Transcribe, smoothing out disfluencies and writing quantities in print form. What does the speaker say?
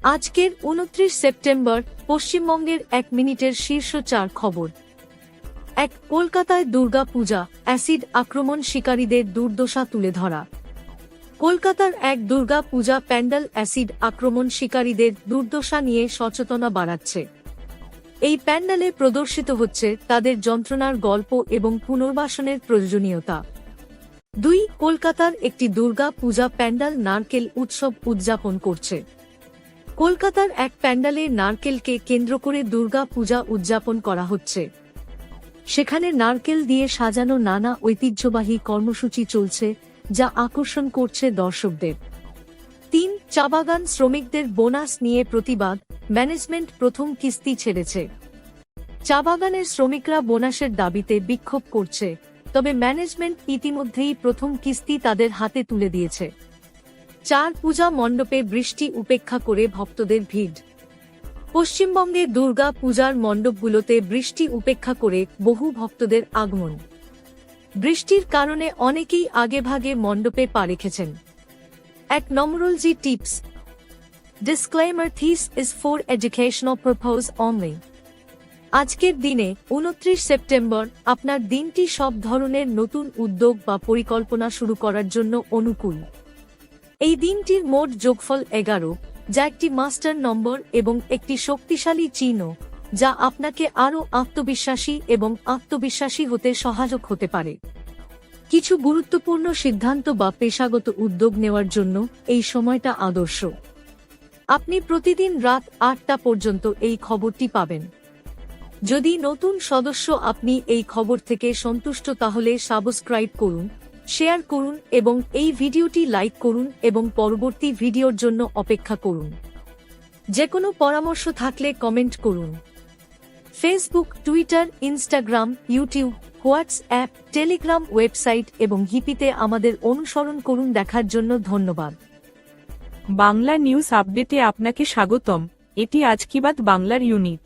আজকের ২৯ সেপ্টেম্বর পশ্চিমবঙ্গের ১ মিনিটের শীর্ষ ৪ খবর। ১. কলকাতায় দুর্গা পূজা, অ্যাসিড আক্রমণ শিকারীদের দুর্দশা তুলে ধরা। কলকাতার এক দুর্গা পূজা প্যান্ডেল অ্যাসিড আক্রমণ শিকারীদের দুর্দশা নিয়ে সচেতনতা বাড়াচ্ছে। এই প্যান্ডেলে প্রদর্শিত হচ্ছে তাদের যন্ত্রণার গল্প এবং পুনর্বাসনের প্রয়োজনীয়তা। ২. কলকাতার একটি দুর্গা পূজা প্যান্ডেল নারকেল উৎসব উদযাপন করছে। কলকাতার এক প্যান্ডেলে নারকেলকে কেন্দ্র করে দুর্গা পূজা উদযাপন করা হচ্ছে। সেখানে নারকেল দিয়ে সাজানো নানা ঐতিহ্যবাহী কর্মসূচি চলছে, যা আকর্ষণ করছে দর্শকদের। ৩. চা বাগান শ্রমিকদের বোনাস নিয়ে প্রতিবাদ, ম্যানেজমেন্ট প্রথম কিস্তি ছেড়েছে। চা বাগানের শ্রমিকরা বোনাসের দাবিতে বিক্ষোভ করছে, তবে ম্যানেজমেন্ট ইতিমধ্যেই প্রথম কিস্তি তাদের হাতে তুলে দিয়েছে। ৪. পূজা মণ্ডপে বৃষ্টি উপেক্ষা করে ভক্তদের ভিড়। পশ্চিমবঙ্গে দুর্গা পূজার মণ্ডপগুলোতে বৃষ্টি উপেক্ষা করে বহু ভক্তদের আগমন। বৃষ্টির কারণে অনেকেই আগেভাগে মণ্ডপে পা রেখেছেন। ১. numerology tips. Disclaimer: This is for educational purpose only. আজকের দিনে ২৯ সেপ্টেম্বর আপনার দিনটি সব ধরনের নতুন উদ্যোগ বা পরিকল্পনা শুরু করার জন্য অনুকূল। এই দিনটির মোট যোগফল ১১, যা একটি মাস্টার নম্বর এবং একটি শক্তিশালী চিহ্ন, যা আপনাকে আরও আত্মবিশ্বাসী এবং আত্মবিশ্বাসী হতে সহায়ক হতে পারে। কিছু গুরুত্বপূর্ণ সিদ্ধান্ত বা পেশাগত উদ্যোগ নেওয়ার জন্য এই সময়টা আদর্শ। আপনি প্রতিদিন রাত ৮টা পর্যন্ত এই খবরটি পাবেন। যদি নতুন সদস্য আপনি এই খবর থেকে সন্তুষ্ট, তাহলে সাবস্ক্রাইব করুন, শেয়ার করুন এবং এই ভিডিওটি লাইক করুন এবং পরবর্তী ভিডিওর জন্য অপেক্ষা করুন। যে কোনো পরামর্শ থাকলে কমেন্ট করুন। Facebook, Twitter, Instagram, YouTube, WhatsApp, Telegram, website এবং হিপিতে আমাদের অনুসরণ করুন। দেখার জন্য ধন্যবাদ। বাংলা নিউজ আপডেটে আপনাকে স্বাগতম। এটি আজ কি বাত বাংলার ইউনিট।